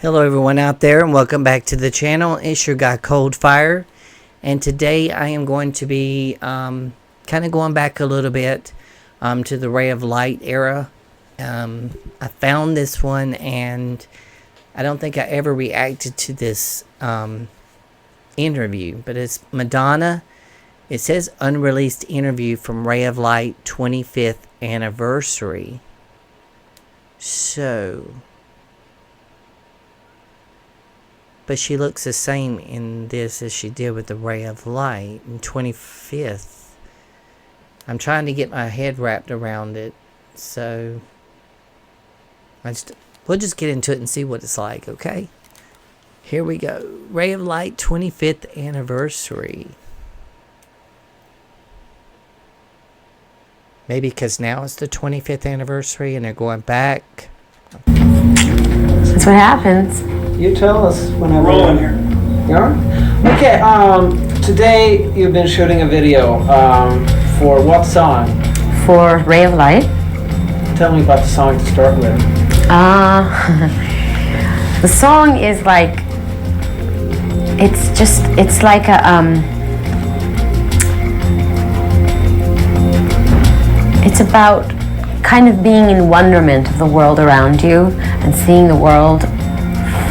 Hello everyone out there, and welcome back to the channel. It's your guy Coldfire, and today I am going to be kind of going back a little bit to the Ray of Light era. I found this one, and I don't think I ever reacted to this interview, but it's Madonna. It says unreleased interview from Ray of Light 25th anniversary. So, but she looks the same in this as she did with the Ray of Light in 25th. I'm trying to get my head wrapped around it, so we'll just get into it and see what it's like, okay? Here we go. Ray of Light 25th anniversary. Maybe because now it's the 25th anniversary and they're going back. That's what happens. You tell us whenever. Rolling here. Yeah? Okay, today you've been shooting a video for what song? For Ray of Light. Tell me about the song to start with. The song is like, it's like a, it's about kind of being in wonderment of the world around you and seeing the world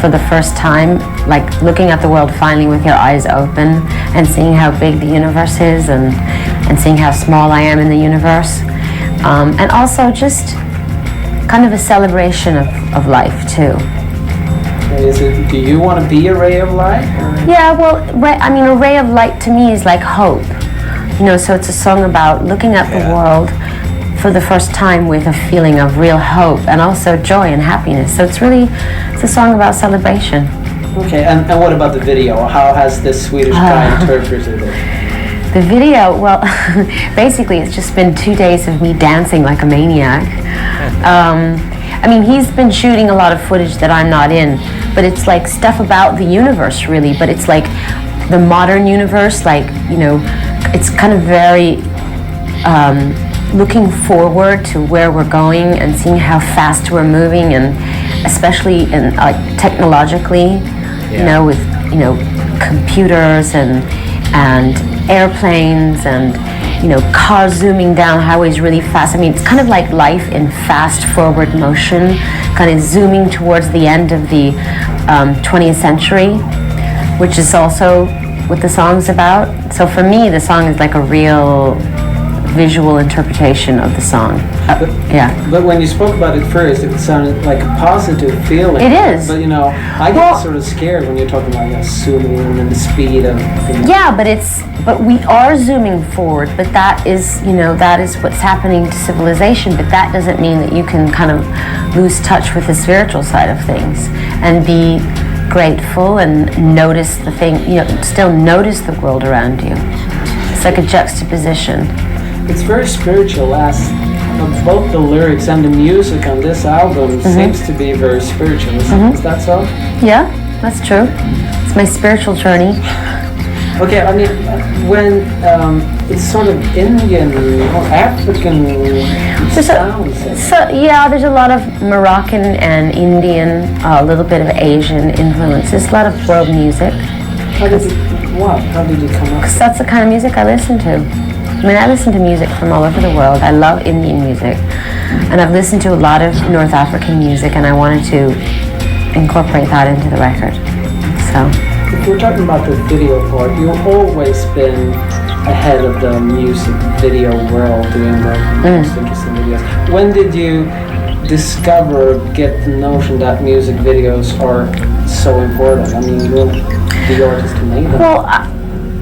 for the first time, like looking at the world finally with your eyes open and seeing how big the universe is and seeing how small I am in the universe. And also just kind of a celebration of life too. Do you want to be a ray of light? Or? Yeah, well, a ray of light to me is like hope. You know, so it's a song about looking at the world for the first time with a feeling of real hope and also joy and happiness. So it's a song about celebration. Okay, and what about the video? How has this Swedish guy interpreted it? The video, well, basically it's just been 2 days of me dancing like a maniac. He's been shooting a lot of footage that I'm not in, but it's like stuff about the universe really, but it's like the modern universe, like, you know, it's kind of very looking forward to where we're going and seeing how fast we're moving, and especially in technologically, you know, with, you know, computers and airplanes and, you know, cars zooming down highways really fast. I mean, it's kind of like life in fast forward motion, kind of zooming towards the end of the 20th century, which is also what the song's about. So for me, the song is like a real visual interpretation of the song. But when you spoke about it first, it sounded like a positive feeling. It is. But you know, I get sort of scared when you're talking about zooming in and the speed of things. Yeah, but we are zooming forward, but that is, you know, that is what's happening to civilization, but that doesn't mean that you can kind of lose touch with the spiritual side of things and be grateful and notice the thing, you know, still notice the world around you. It's like a juxtaposition. It's very spiritual, as both the lyrics and the music on this album seems to be very spiritual. Is that so? Yeah, that's true. It's my spiritual journey. Okay, I mean, when it's sort of Indian or African sounds. There's a lot of Moroccan and Indian, a little bit of Asian influences, a lot of world music. How did you come up? Because that's the kind of music I listen to. I mean, I listen to music from all over the world. I love Indian music, and I've listened to a lot of North African music, and I wanted to incorporate that into the record. So, if we're talking about the video part, you've always been ahead of the music video world, doing the most interesting videos. When did you get the notion that music videos are so important? I mean, you're the artist who made them. Well,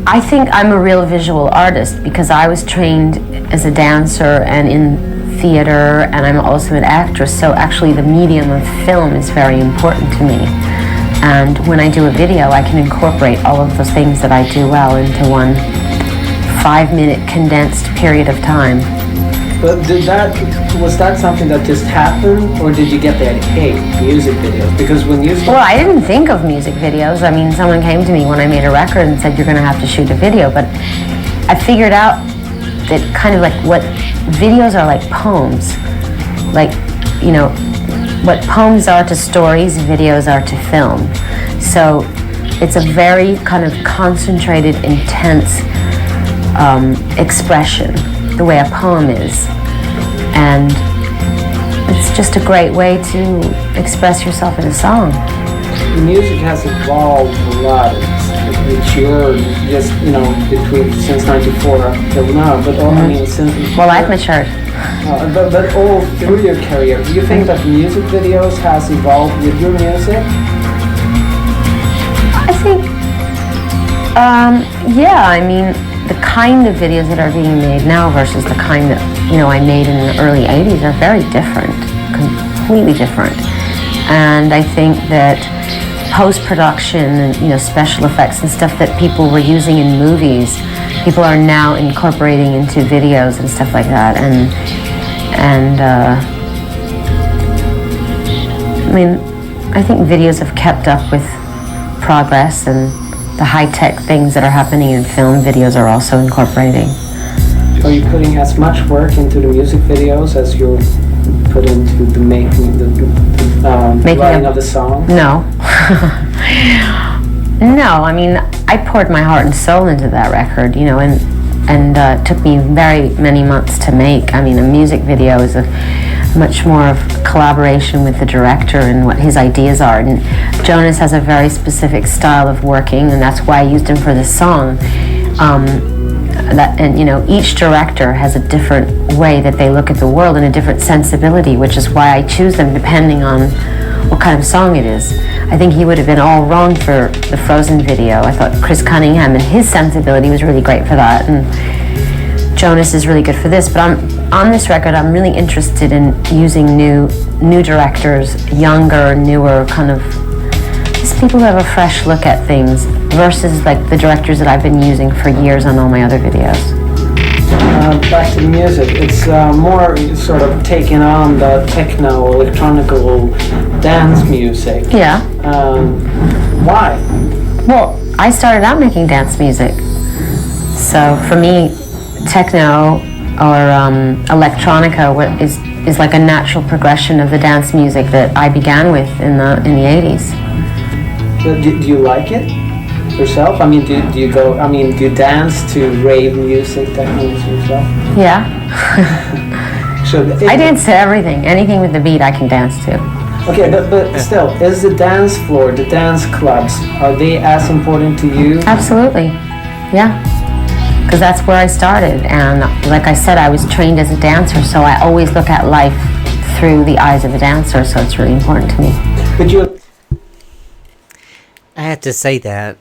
I think I'm a real visual artist because I was trained as a dancer and in theater, and I'm also an actress, so actually the medium of film is very important to me. And when I do a video, I can incorporate all of those things that I do well into one 5-minute condensed period of time. But was that something that just happened, or did you get the idea, hey, music videos? Because when you Well, I didn't think of music videos. I mean, someone came to me when I made a record and said, you're going to have to shoot a video. But I figured out that kind of like what videos are like poems. Like, you know, what poems are to stories, videos are to film. So it's a very kind of concentrated, intense expression, the way a poem is. And it's just a great way to express yourself in a song. Music has evolved a lot. It's your just since '94 up till now. But I mean, since Well, I've matured. but all through your career, do you think that music videos has evolved with your music? I think, yeah, I mean, the kind of videos that are being made now versus the kind that, I made in the early 80s are very different, completely different. And I think that post-production and, special effects and stuff that people were using in movies, people are now incorporating into videos and stuff like that. And I mean, I think videos have kept up with progress, and the high-tech things that are happening in film videos are also incorporating. Are you putting as much work into the music videos as you put into the making writing of the song? No. No, I mean, I poured my heart and soul into that record, and it took me very many months to make. I mean, a music video is a much more of collaboration with the director and what his ideas are. And Jonas has a very specific style of working, and that's why I used him for this song. Each director has a different way that they look at the world and a different sensibility, which is why I choose them depending on what kind of song it is. I think he would have been all wrong for the Frozen video. I thought Chris Cunningham and his sensibility was really great for that, and Jonas is really good for this. But on this record, I'm really interested in using new directors, younger, newer, kind of just people who have a fresh look at things versus like the directors that I've been using for years on all my other videos. Back to the music, it's more sort of taking on the techno, electronical dance music. Yeah. Why? Well, I started out making dance music. So for me, techno or electronica is like a natural progression of the dance music that I began with in the 80s. But do you like it yourself? I mean, do you dance to rave music, techno music yourself? Yeah. So I dance to everything. Anything with the beat I can dance to. Okay, but still, is the dance floor, the dance clubs, are they as important to you? Absolutely. Yeah. Because that's where I started. And like I said, I was trained as a dancer, so I always look at life through the eyes of a dancer, so it's really important to me. But you... I have to say that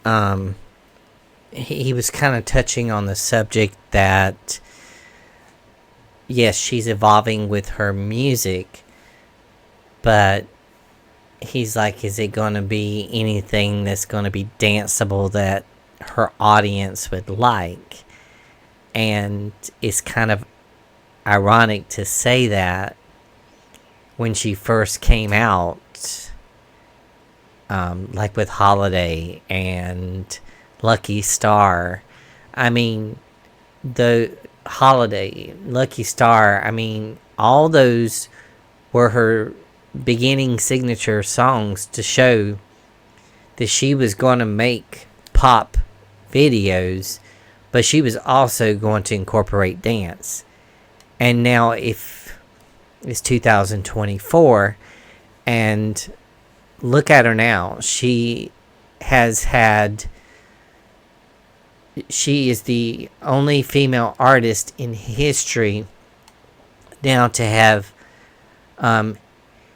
he was kind of touching on the subject that, yes, she's evolving with her music, but he's like, is it going to be anything that's going to be danceable that her audience would like? And it's kind of ironic to say that when she first came out, like with Holiday and Lucky Star. I mean, the Holiday, Lucky Star, I mean, all those were her beginning signature songs to show that she was going to make pop videos, but she was also going to incorporate dance. And now if it's 2024 and look at her now, she is the only female artist in history now to have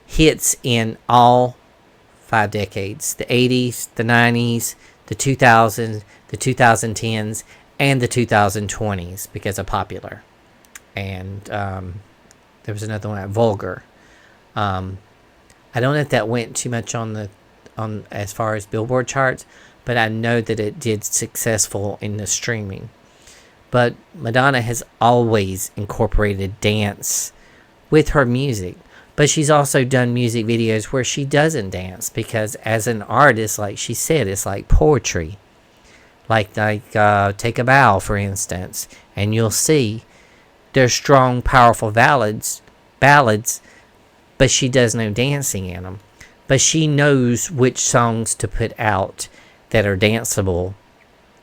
hits in all 5 decades: the 80s, the 90s, the 2000s, the 2010s, and the 2020s because of Popular. And there was another one, Vulgar. I don't know if that went too much on as far as Billboard charts, but I know that it did successful in the streaming. But Madonna has always incorporated dance with her music, but she's also done music videos where she doesn't dance, because as an artist, like she said, it's like poetry. Like Take a Bow, for instance, and you'll see there's strong, powerful ballads, but she does no dancing in them. But she knows which songs to put out that are danceable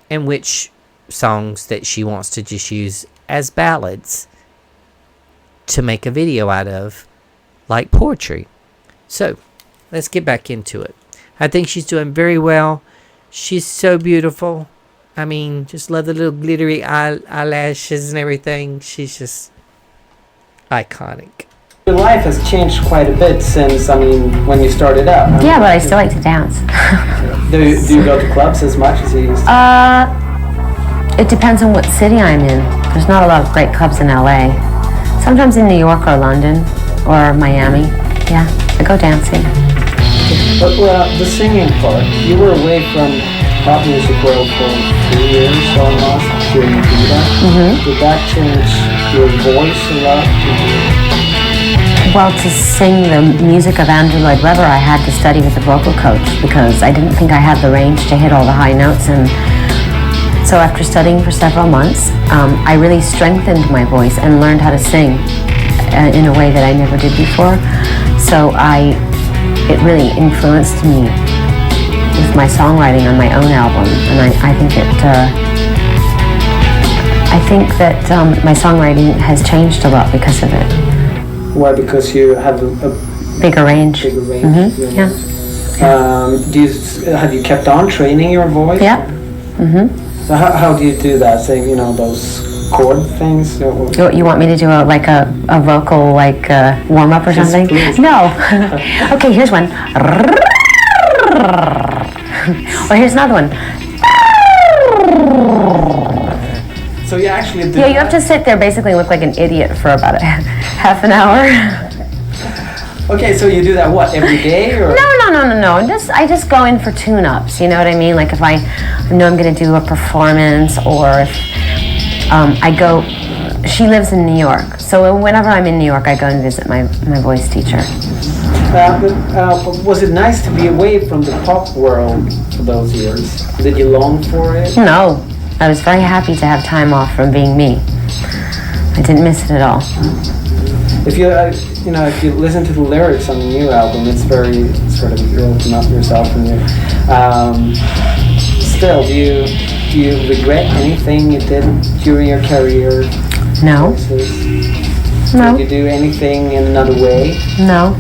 and which songs that she wants to just use as ballads to make a video out of, like poetry. So, let's get back into it. I think she's doing very well. She's so beautiful. I mean, just love the little glittery eyelashes and everything. She's just iconic. Your life has changed quite a bit since, I mean, when you started out. Yeah, but I still like to dance. Do you go to clubs as much as you used to? It depends on what city I'm in. There's not a lot of great clubs in LA. Sometimes in New York or London or Miami. Yeah, I go dancing. But the singing part, you were away from pop music world for 3 years almost during Vita. Did that change your voice a lot? Well, to sing the music of Andrew Lloyd Webber, I had to study with a vocal coach because I didn't think I had the range to hit all the high notes. And so after studying for several months, I really strengthened my voice and learned how to sing in a way that I never did before. So it really influenced me with my songwriting on my own album. And I think that my songwriting has changed a lot because of it. Why? Because you have a bigger range. Bigger range. Yeah. Have you kept on training your voice? Yeah. So how do you do that? Say, those chord things? You want me to do a vocal warm up or something? Please. No. Okay, here's one. Or here's another one. So you actually do. Yeah, you have to sit there basically and look like an idiot for about half an hour. Okay, so you do that every day or? No. I just go in for tune-ups. You know what I mean? Like if I know I'm going to do a performance, or if I go. She lives in New York, so whenever I'm in New York, I go and visit my voice teacher. Was it nice to be away from the pop world for those years? Did you long for it? No, I was very happy to have time off from being me. I didn't miss it at all. If you if you listen to the lyrics on the new album, it's very sort of, you open up yourself and you. Still, do you regret anything you did during your career? No. Choices? No. Did you do anything in another way? No.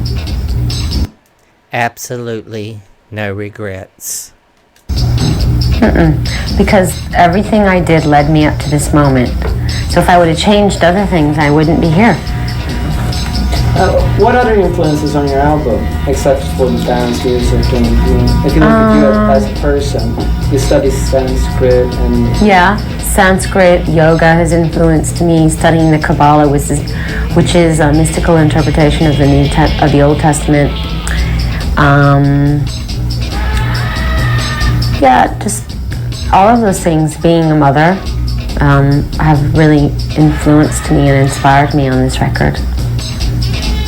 Absolutely no regrets. Because everything I did led me up to this moment. So if I would have changed other things, I wouldn't be here. What other influences on your album, except for the dance music? And if you look at you as a person, you study Sanskrit and Yeah, Sanskrit, yoga has influenced me. Studying the Kabbalah, which is a mystical interpretation of the Old Testament. Yeah, just all of those things. Being a mother have really influenced me and inspired me on this record.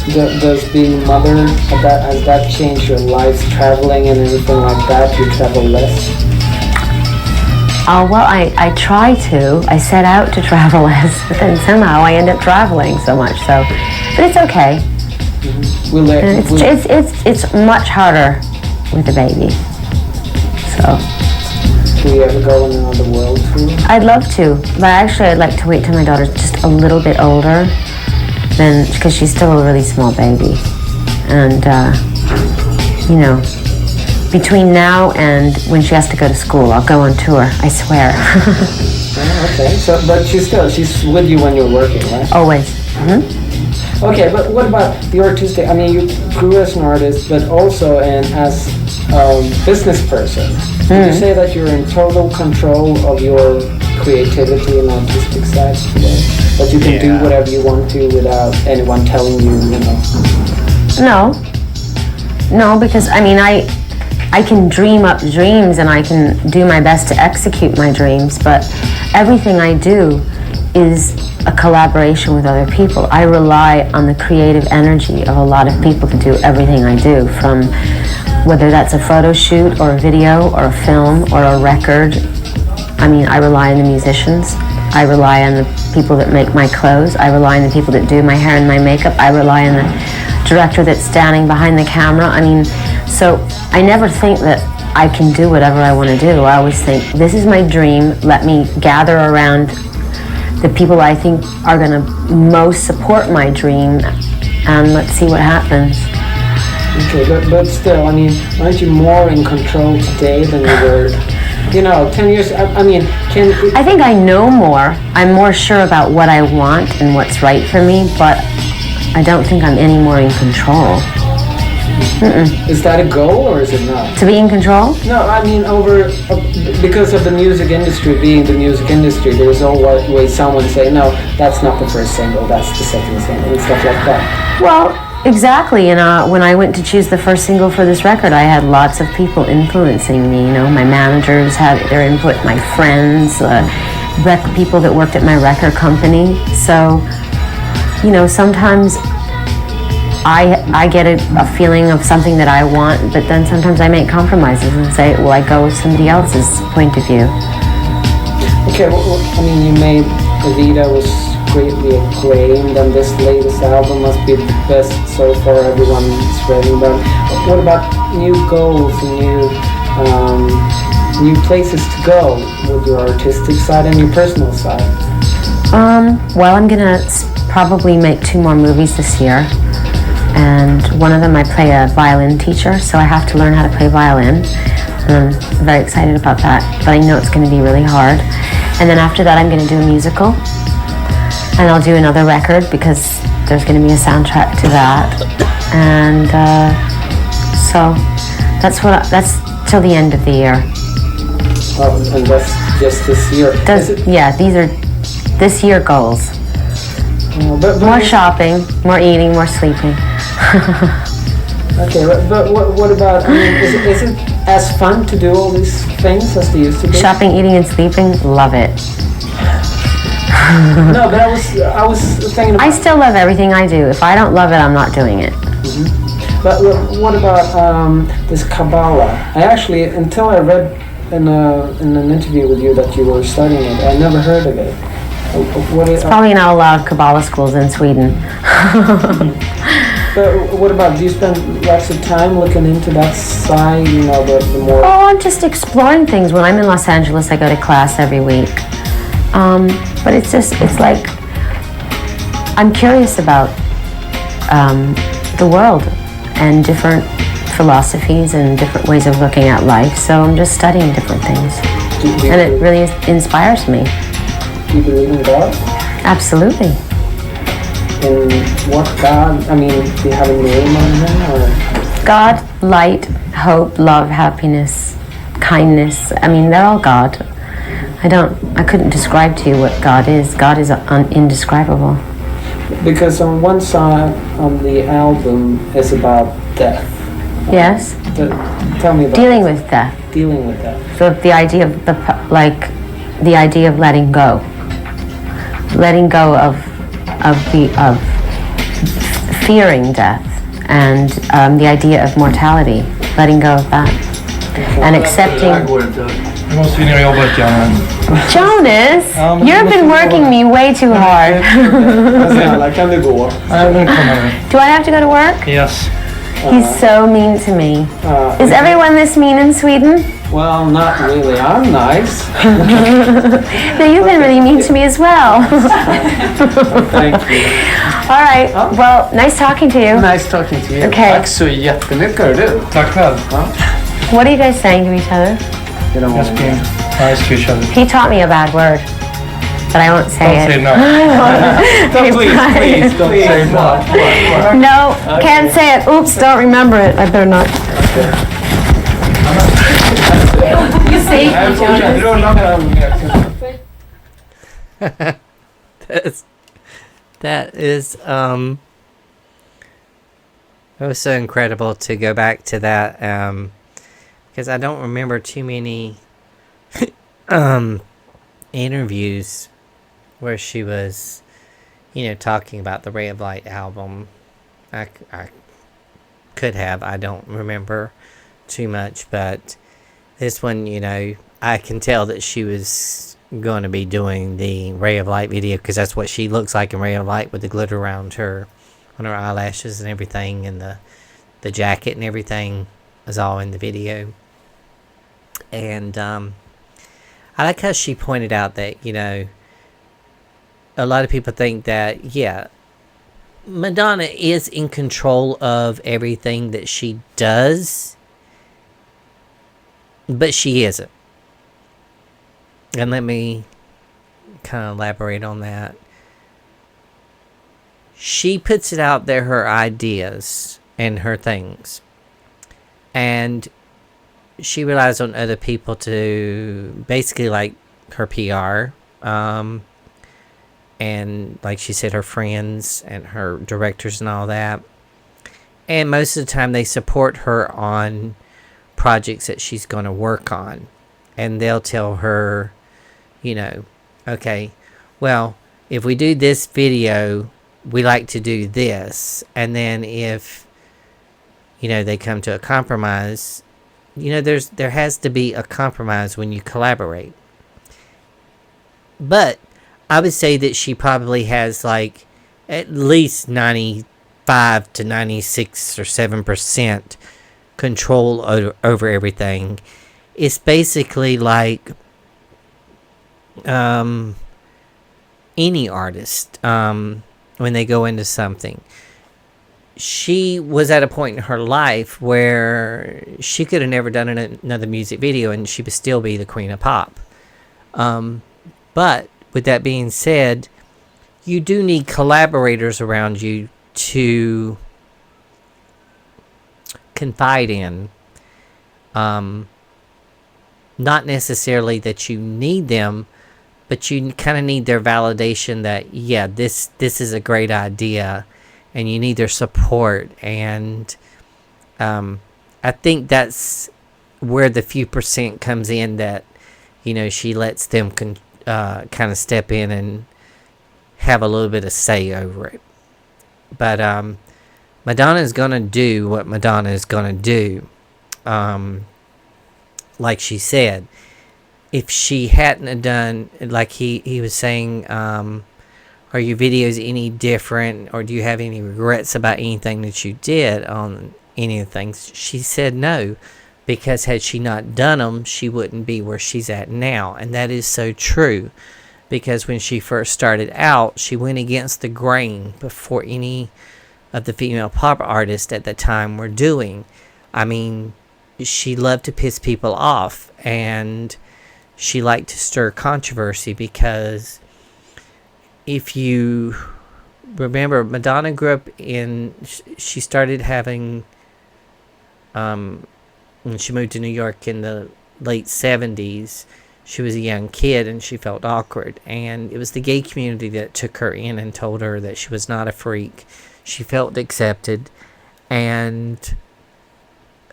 Does being a mother, has that changed your life, traveling and everything like that? You travel less? Well, I try to. I set out to travel less, but then somehow I end up traveling so much. But it's okay. It's much harder with a baby. So. Do you ever go on another world tour? I'd love to, but actually I'd like to wait till my daughter's just a little bit older, because she's still a really small baby, and between now and when she has to go to school, I'll go on tour. I swear. Okay. So, but she's with you when you're working, right? Always. Okay, but what about the artistic? I mean, you grew as an artist, but also as a business person. Would you say that you're in total control of your creativity and artistic side today? That you can do whatever you want to without anyone telling you, No, because I can dream up dreams and I can do my best to execute my dreams, but everything I do is a collaboration with other people. I rely on the creative energy of a lot of people to do everything I do, from whether that's a photo shoot or a video or a film or a record. I rely on the musicians. I rely on the people that make my clothes. I rely on the people that do my hair and my makeup. I rely on the director that's standing behind the camera. I mean, so I never think that I can do whatever I want to do. I always think, this is my dream. Let me gather around the people I think are going to most support my dream, and let's see what happens. Okay, but still, I mean, aren't you more in control today than you were, 10 years? I mean, I think I know more. I'm more sure about what I want and what's right for me, but I don't think I'm any more in control. Is that a goal or is it not? To be in control? No, I mean because of the music industry being the music industry, there's always someone saying, no, that's not the first single, that's the second single, and stuff like that. Well, exactly. And when I went to choose the first single for this record, I had lots of people influencing me. My managers had their input, my friends, people that worked at my record company. So, sometimes I get a feeling of something that I want, but then sometimes I make compromises and say, well, I go with somebody else's point of view. Okay, well, I mean, you made Evita was greatly acclaimed, and this latest album must be the best so far. Everyone's raving about. What about new goals and new places to go with your artistic side and your personal side? Well, I'm gonna probably make 2 more movies this year. And one of them I play a violin teacher, so I have to learn how to play violin. I'm very excited about that, but I know it's going to be really hard. And then after that I'm going to do a musical, and I'll do another record because there's going to be a soundtrack to that. And so that's till the end of the year. Oh, and that's just this year? Yeah, these are this year goals. But more shopping, more eating, more sleeping. Okay, but what about, I mean, is it as fun to do all these things as they used to be? Shopping, eating, and sleeping, love it. No, but I was thinking about... I still love everything I do. If I don't love it, I'm not doing it. Mm-hmm. But what about this Kabbalah? I actually, until I read in an interview with you that you were studying it, I never heard of it. It's probably not allowed Kabbalah schools in Sweden. But what about, do you spend lots of time looking into that side, the more... Oh, I'm just exploring things. When I'm in Los Angeles, I go to class every week. But it's like, I'm curious about the world and different philosophies and different ways of looking at life. So I'm just studying different things. And it really inspires me. Do you believe in God? Absolutely. In what God? I mean, do you have a name on him? Or? God, light, hope, love, happiness, kindness. I mean, they're all God. I couldn't describe to you what God is. God is indescribable. Because on one side on the album is about death. Yes. Tell me about dealing with death. Dealing with death. So the idea of the idea of letting go of fearing death, and the idea of mortality, letting go of that, and accepting. Jonas, you've been working me way too hard. Do I have to go to work? Yes. He's so mean to me. Is everyone this mean in Sweden? Well, not really. I'm nice. No, you've been really mean to me as well. Thank you. All right. Well, nice talking to you. Nice talking to you. Okay. Tack så jättemycket, du. Tack själv. What are you guys saying to each other? Just being nice to each other. He taught me a bad word, but I won't say Don't it. say no. Please, don't say no. No, can't say it. Oops, don't remember it. I better not. You see? That is it was so incredible to go back to that, because I don't remember too many interviews where she was, talking about the Ray of Light album. I could have. I don't remember too much, but this one, I can tell that she was going to be doing the Ray of Light video, because that's what she looks like in Ray of Light, with the glitter around her, on her eyelashes and everything, and the jacket and everything is all in the video. And I like how she pointed out that, you know, a lot of people think that, yeah, Madonna is in control of everything that she does, but she isn't. And let me kind of elaborate on that. She puts it out there, her ideas and her things, and she relies on other people to basically, like, her PR, and like she said, her friends and her directors and all that. And most of the time they support her on projects that she's going to work on, and they'll tell her, you know, okay, well, if we do this video, we like to do this. And then if, you know, they come to a compromise, you know, there has to be a compromise when you collaborate. But I would say that she probably has, like, at least 95 to 96 or 7% control over everything. It's basically like any artist, when they go into something. She was at a point in her life where she could have never done another music video, and she would still be the queen of pop. But with that being said, you do need collaborators around you to confide in. Not necessarily that you need them, but you kind of need their validation that, yeah, this is a great idea, and you need their support. And I think that's where the few percent comes in, that, you know, she lets them kind of step in and have a little bit of say over it. But Madonna is going to do what Madonna is going to do. Like she said, if she hadn't have done, like he was saying, are your videos any different, or do you have any regrets about anything that you did on any of the things? She said no, because had she not done them, she wouldn't be where she's at now. And that is so true, because when she first started out, she went against the grain before any of the female pop artists at the time were doing. I mean, she loved to piss people off, and she liked to stir controversy, because if you remember, Madonna grew up she started having, when she moved to New York in the late 70s, she was a young kid and she felt awkward. And it was the gay community that took her in and told her that she was not a freak. She felt accepted. And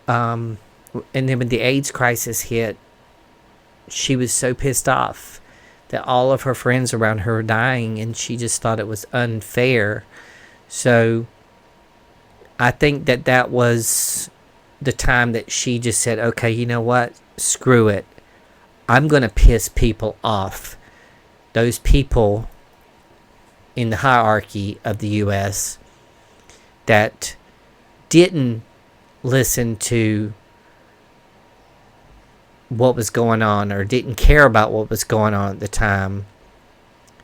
then when the AIDS crisis hit, she was so pissed off that all of her friends around her were dying, and she just thought it was unfair. So I think that was the time that she just said, okay, you know what? Screw it. I'm going to piss people off. Those people in the hierarchy of the U.S. that didn't listen to what was going on, or didn't care about what was going on at the time.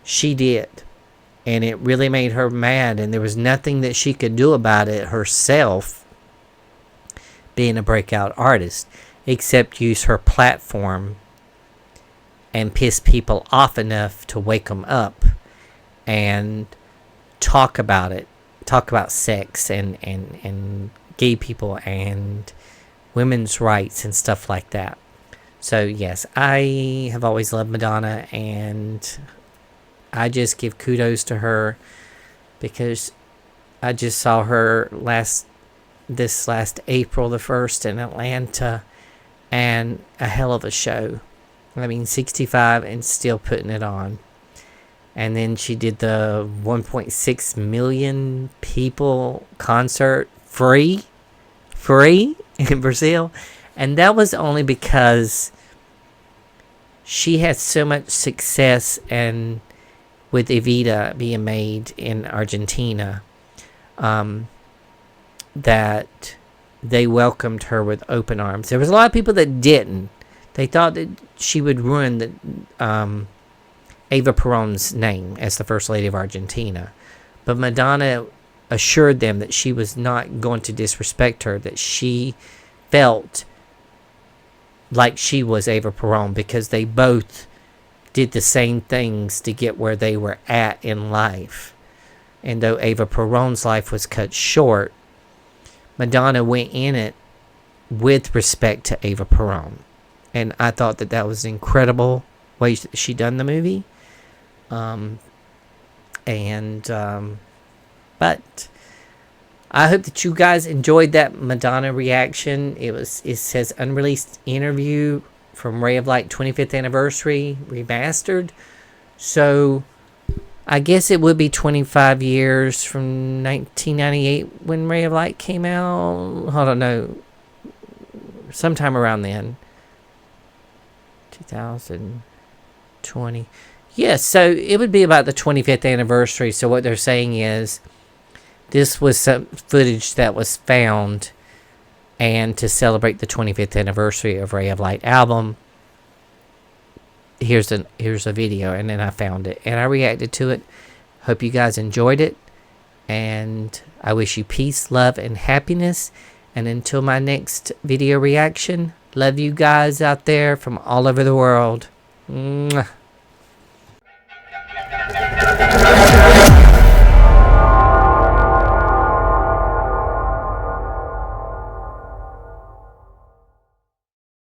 She did. And it really made her mad, and there was nothing that she could do about it herself, being a breakout artist, except use her platform and piss people off enough to wake them up and talk about it. Talk about sex and gay people and women's rights and stuff like that. So yes, I have always loved Madonna, and I just give kudos to her, because I just saw her this last April the 1st in Atlanta, and a hell of a show. I mean, 65 and still putting it on. And then she did the 1.6 million people concert free in Brazil. And that was only because she had so much success and with Evita being made in Argentina, that they welcomed her with open arms. There was a lot of people that didn't. They thought that she would ruin the Eva Perón's name as the First Lady of Argentina. But Madonna assured them that she was not going to disrespect her, that she felt like she was Eva Perón because they both did the same things to get where they were at in life. And though Eva Perón's life was cut short, Madonna went in it with respect to Eva Perón. And I thought that that was an incredible way she done the movie. But I hope that you guys enjoyed that Madonna reaction. It says unreleased interview from Ray of Light 25th anniversary remastered. So I guess it would be 25 years from 1998 when Ray of Light came out. Hold on, no. Sometime around then. 2020. Yes, so it would be about the 25th anniversary. So what they're saying is this was some footage that was found, and to celebrate the 25th anniversary of Ray of Light album, here's a video, and then I found it and I reacted to it. Hope you guys enjoyed it, and I wish you peace, love, and happiness. And until my next video reaction, love you guys out there from all over the world. Mwah.